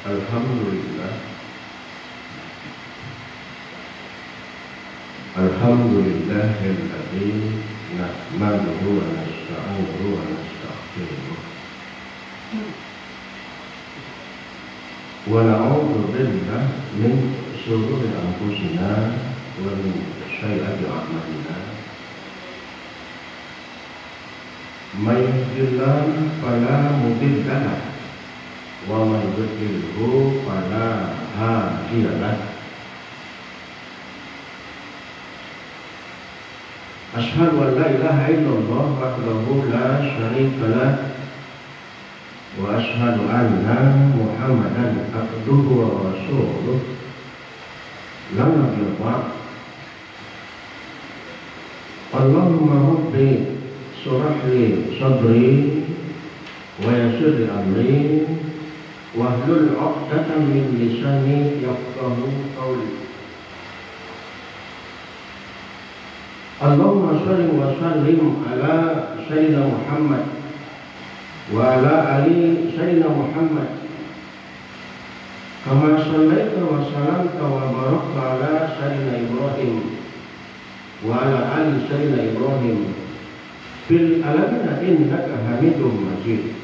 Alhamdulillah. Alhamdulillahilladzi nahmaduhu wa nasta'inuhu wa nastaghfiruh wa na'udzu billahi min shururi anfusina wa min sayyiati a'malina. May yahdihillahu fala mudilla lahu wa may yudlilhu fala hadiya lahu. Asyhadu an la ilaha illallah wahdahu la syarika lah wa asyhadu anna Muhammadan abduhu wa rasuluh la nabiyya ba'd. Allahumma rabbi shrah li sadri wa yassir li amri wahlul 'uqdatam min lisani yafqahu qawli. Allahumma shalli wa sallim ala sayyidina Muhammad wa ala ali sayyidina Muhammad kama shallaita wa sallamta wa barakta ala sayyidina Ibrahim wa ala ali sayyidina Ibrahim fil alamin innaka Hamidum Majid.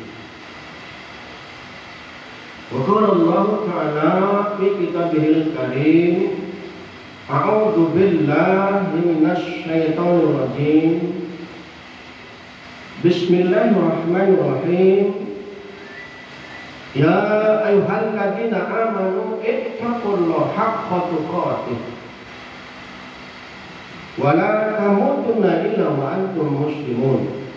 Wa qala Allah ta'ala fi kitabihil karim, a'udzu billahi minasy syaithanir rajim. Bismillahirrahmanirrahim. Ya ayyuhalladzina amanu ittaqullaha haqqa tuqatih wa la tamutunna illa wa antum muslimun.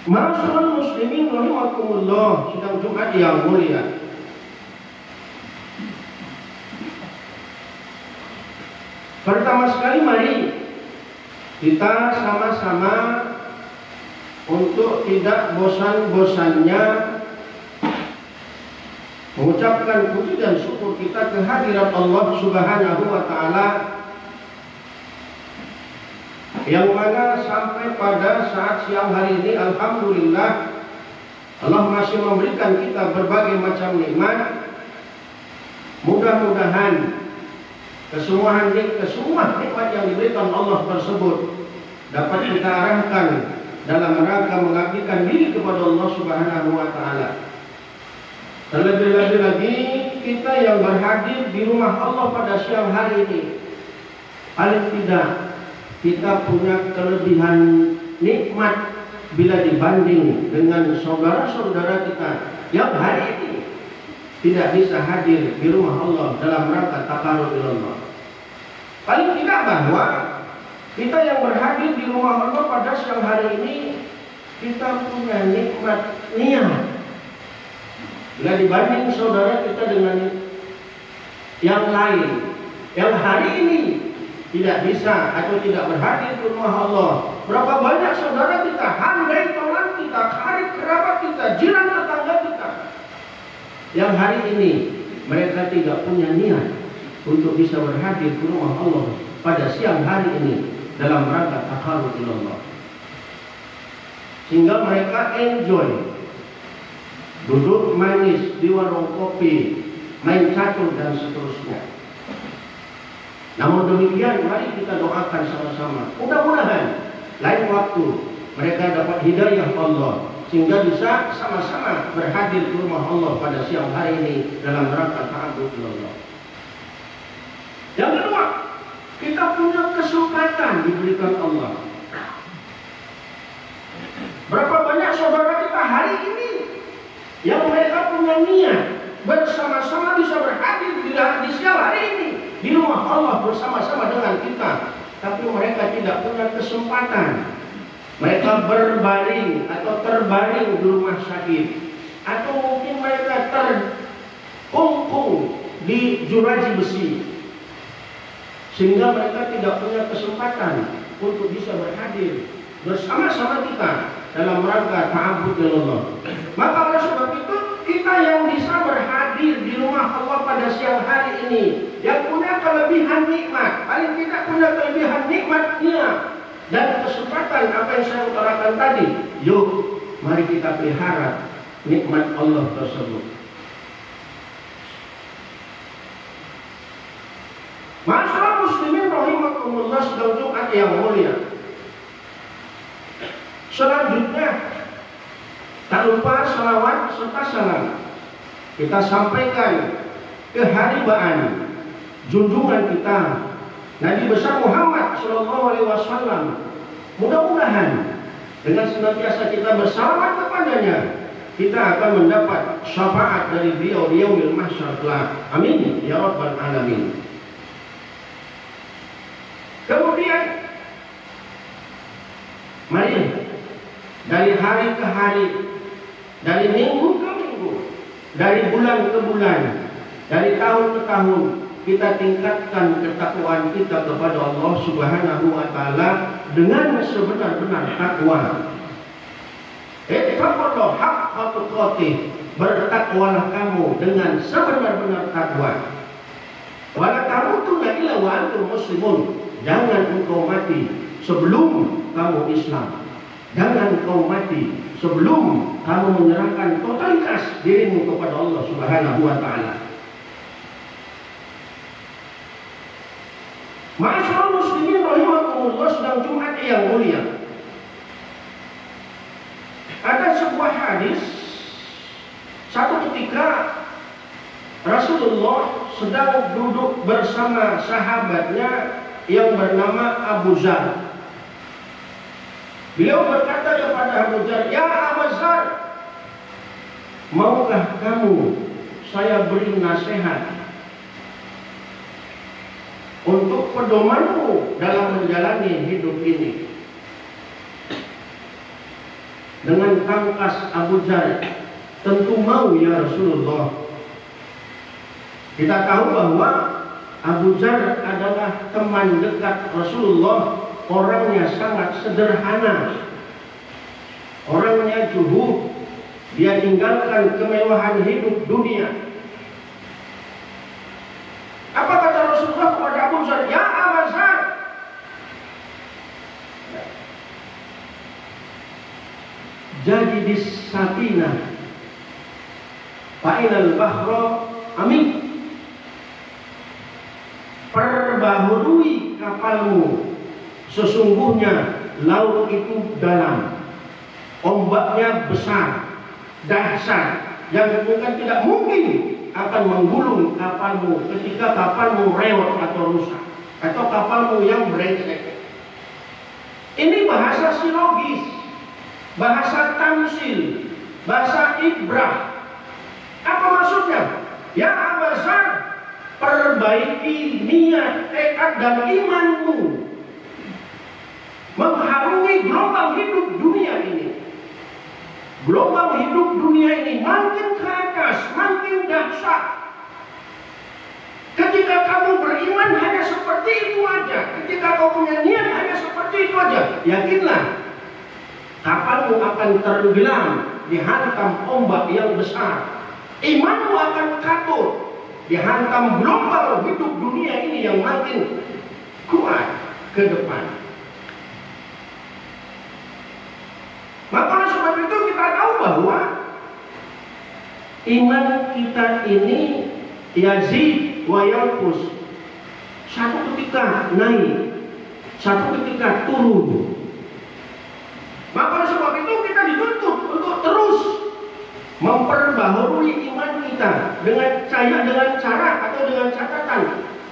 Ma'asyiral muslimin rahimakumullah, sidang Jumat yang mulia. Pertama sekali mari kita sama-sama untuk tidak bosan-bosannya mengucapkan puji dan syukur kita kehadirat Allah Subhanahu wa Ta'ala, yang mana sampai pada saat siang hari ini alhamdulillah Allah masih memberikan kita berbagai macam nikmat. Mudah-mudahan kesemua nikmat yang diberikan Allah tersebut dapat kita arahkan dalam rangka mengabdikan diri kepada Allah Subhanahu wa Ta'ala. Terlebih-lebih lagi kita yang berhadir di rumah Allah pada siang hari ini, paling tidak kita punya kelebihan nikmat bila dibanding dengan saudara-saudara kita yang hari ini tidak bisa hadir di rumah Allah dalam rangka taqarrub ilallah. Paling tidak bahwa kita yang berhadir di rumah Allah pada siang hari ini, kita punya nikmat niat. Bila dibanding saudara kita dengan yang lain yang hari ini tidak bisa atau tidak berhadir di rumah Allah, berapa banyak saudara kita, handai teman kita, karib kerabat kita, jiran tetangga kita yang hari ini mereka tidak punya niat untuk bisa berhadir di rumah Allah pada siang hari ini dalam rangka taqarrub ilallah, sehingga mereka enjoy duduk manis di warung kopi, main catur dan seterusnya. Namun demikian mari kita doakan sama-sama, mudah-mudahan lain waktu mereka dapat hidayah Allah sehingga bisa sama-sama berhadir di rumah Allah pada siang hari ini dalam rangka ta'abbud ilallah. Yang kedua, kita punya kesempatan diberikan Allah. Berapa banyak saudara kita hari ini yang mereka punya niat bersama-sama bisa berhadir di siang hari ini di rumah Allah bersama-sama dengan kita, tapi mereka tidak punya kesempatan. Mereka berbaring atau terbaring di rumah sakit, atau mungkin mereka terkungkung di juraji besi, sehingga mereka tidak punya kesempatan untuk bisa berhadir bersama-sama kita dalam rangka ta'abbud ilallah. Maka oleh sebab itu kita yang bisa berhadir di rumah Allah pada siang hari ini, yang punya kelebihan nikmat, paling tidak punya kelebihan nikmatnya dan kesempatan apa yang saya utarakan tadi, yuk mari kita pelihara nikmat Allah tersebut. Masyarakat muslimin rahimakumullah, sedang Jumat yang mulia. Selanjutnya, tak lupa salawat serta salam kita sampaikan keharibaan junjungan kita Nabi besar Muhammad Sallallahu Alaihi Wasallam. Mudah-mudahan dengan senantiasa kita bersalawat kepadanya, kita akan mendapat syafaat dari beliau di yaumil mahsyar kelak. Amin ya rabbal alamin. Kemudian, mari dari hari ke hari, dari minggu ke minggu, dari bulan ke bulan, dari tahun ke tahun, kita tingkatkan ketakwaan kita kepada Allah Subhanahu wa taala dengan sebenar-benar takwa. Ittaqullah haqqa tuqatih, bertakwalah kamu dengan sebenar-benar takwa. Wala tamutunna illa wa antum muslimun. Jangan engkau mati sebelum kamu Islam. Jangan engkau mati sebelum kamu menyerahkan totalitas dirimu kepada Allah Subhanahu wa taala. Ma'asyiral muslimin rahimakumullah, sedang Jumat yang mulia. Ada sebuah hadis, satu ketika Rasulullah sedang duduk bersama sahabatnya yang bernama Abu Zar. Beliau berkata kepada Abu Zar, "Ya Abu Zar, maukah kamu saya beri nasihat untuk pedomanmu dalam menjalani hidup ini?" Dengan tangkas Abu Zar, "Tentu mau ya Rasulullah." Kita tahu bahwa Abu Zar adalah teman dekat Rasulullah, orangnya sangat sederhana, orangnya zuhud, dia tinggalkan kemewahan hidup dunia. Apa kata Rasulullah kepada Abu Zar? "Ya Abu Zar, jadi di Safinah fa'inal bahra amin." Perbaharui kapalmu, sesungguhnya laut itu dalam, ombaknya besar, dahsyat, yang bukan tidak mungkin akan menggulung kapalmu ketika kapalmu rewel atau rusak, atau kapalmu yang brengsek. Ini bahasa silogis, bahasa tamsil, bahasa ibrah. Apa maksudnya? Ya Abu Zar, perbaiki niat, tekad dan imanmu mengharungi gelombang hidup dunia ini. Gelombang hidup dunia ini makin ke atas, makin dahsyat. Ketika kamu beriman hanya seperti itu aja, ketika kau punya niat hanya seperti itu aja, yakinlah kapalmu akan tenggelam dihantam ombak yang besar. Imanmu akan katut dihantam gelombang hidup dunia ini yang makin kuat ke depan. Maka oleh sebab itu kita tahu bahwa iman kita ini yazid wa yanqus. Satu ketika naik, satu ketika turun. Maka oleh sebab itu kita dituntut untuk terus memperbaharui iman kita dengan cara atau dengan catatan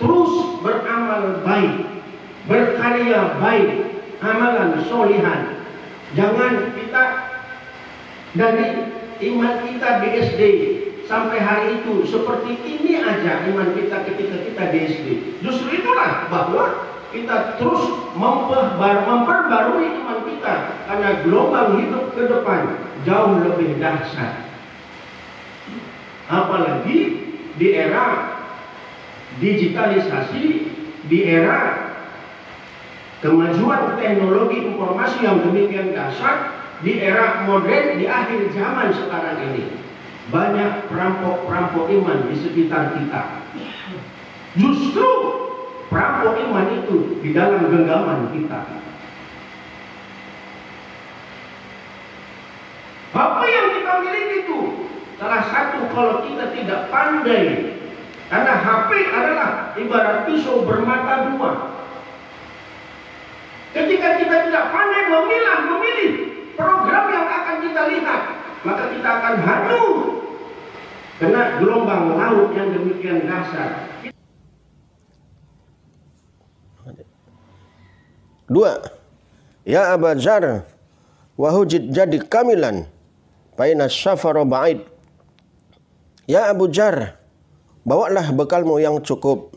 terus beramal baik, berkarya baik, amalan solihan. Jangan kita dari iman kita di SD sampai hari itu seperti ini aja iman kita ketika kita di SD. Justru itulah bahwa kita terus memperbarui iman kita, karena gelombang hidup ke depan jauh lebih dahsyat. Apalagi di era digitalisasi, di era kemajuan teknologi informasi yang demikian dahsyat, di era modern, di akhir zaman sekarang ini, banyak perampok-perampok iman di sekitar kita. Justru perampok iman itu di dalam genggaman kita. Apa yang kita miliki itu, salah satu, kalau kita tidak pandai Karena HP adalah ibarat pisau bermata dua. Ketika kita tidak pandai memilih program yang akan kita lihat, maka kita akan hanyut kena gelombang laut yang demikian dahsyat. 2. Ya Aba Dzar wahujid jadi kamilan faina safara ba'id. Ya Abu Dzar, bawalah bekalmu yang cukup,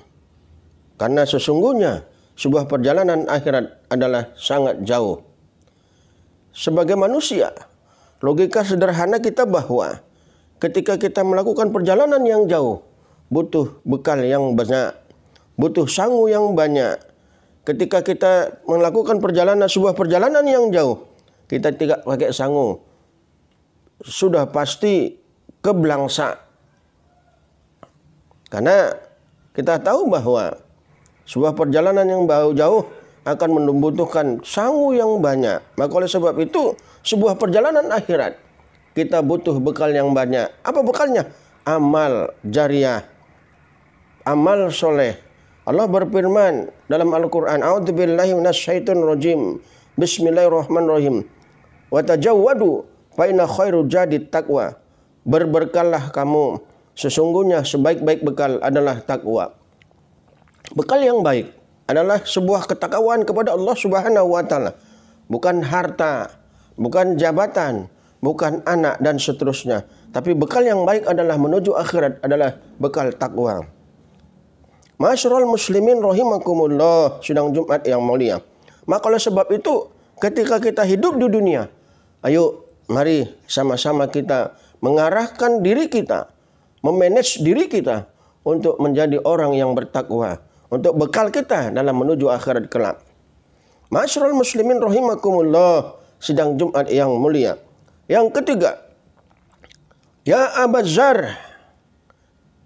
karena sesungguhnya sebuah perjalanan akhirat adalah sangat jauh. Sebagai manusia, logika sederhana kita bahwa ketika kita melakukan perjalanan yang jauh, butuh bekal yang banyak, butuh sangu yang banyak. Ketika kita melakukan sebuah perjalanan yang jauh, kita tidak pakai sangu, sudah pasti keblangsa. Karena kita tahu bahwa sebuah perjalanan yang jauh akan membutuhkan sangu yang banyak. Maka oleh sebab itu, sebuah perjalanan akhirat kita butuh bekal yang banyak. Apa bekalnya? Amal jariah, amal soleh. Allah berfirman dalam Al-Quran, A'udzubillahi minasyaitonir rajim. Bismillahirrahmanirrahim. Wa tajawwadu fa inna khairul jadi taqwa. Berberkallah kamu, sesungguhnya sebaik-baik bekal adalah takwa. Bekal yang baik adalah sebuah ketakwaan kepada Allah Subhanahu wa taala. Bukan harta, bukan jabatan, bukan anak dan seterusnya. Tapi bekal yang baik adalah menuju akhirat adalah bekal takwa. Masyarul muslimin rahimakumullah, sidang Jumat yang mulia. Maka oleh sebab itu, ketika kita hidup di dunia, ayo mari sama-sama kita mengarahkan diri kita, memanage diri kita untuk menjadi orang yang bertakwa, untuk bekal kita dalam menuju akhirat kelak. Masyarul muslimin rahimakumullah, sidang Jumat yang mulia. Yang ketiga, ya Aba Dzar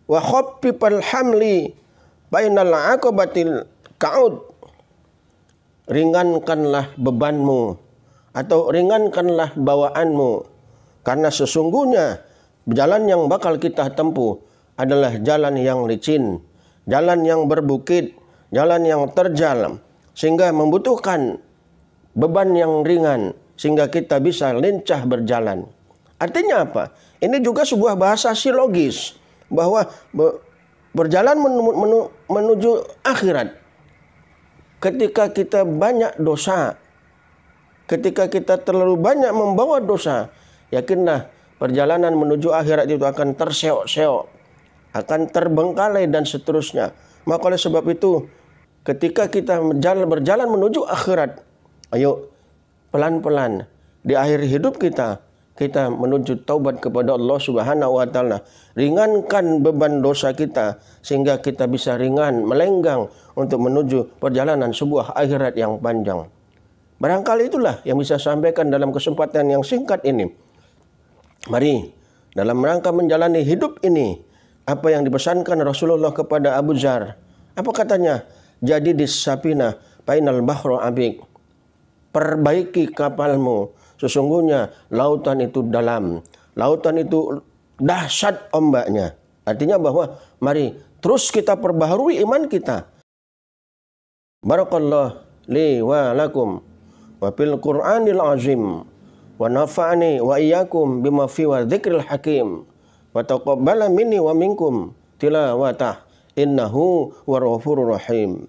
wa khaffifal hamli bainal aqabatil ka'ud. Ringankanlah bebanmu atau ringankanlah bawaanmu, karena sesungguhnya jalan yang bakal kita tempuh adalah jalan yang licin, jalan yang berbukit, jalan yang terjal, sehingga membutuhkan beban yang ringan, sehingga kita bisa lincah berjalan. Artinya apa? Ini juga sebuah bahasa silogis, bahwa berjalan menuju akhirat. Ketika kita banyak dosa, ketika kita terlalu banyak membawa dosa, yakinlah perjalanan menuju akhirat itu akan terseok-seok, akan terbengkalai dan seterusnya. Maka oleh sebab itu, ketika kita berjalan menuju akhirat, ayo pelan-pelan di akhir hidup kita menuju taubat kepada Allah Subhanahu wa taala. Ringankan beban dosa kita sehingga kita bisa ringan melenggang untuk menuju perjalanan sebuah akhirat yang panjang. Barangkali itulah yang bisa saya sampaikan dalam kesempatan yang singkat ini. Mari dalam rangka menjalani hidup ini, apa yang dipesankan Rasulullah kepada Abu Dzar. Apa katanya? Jadi di sapina painal bahro abik. Perbaiki kapalmu. Sesungguhnya lautan itu dalam. Lautan itu dahsyat ombaknya. Artinya bahwa mari terus kita perbaharui iman kita. Barakallah li wa lakum wa fil Qur'anil azim wa nafa'ani wa iyyakum bima fi wa dzikril hakim wa taqabbala minni wa minkum tilawatah innahu war ghafurur rahim.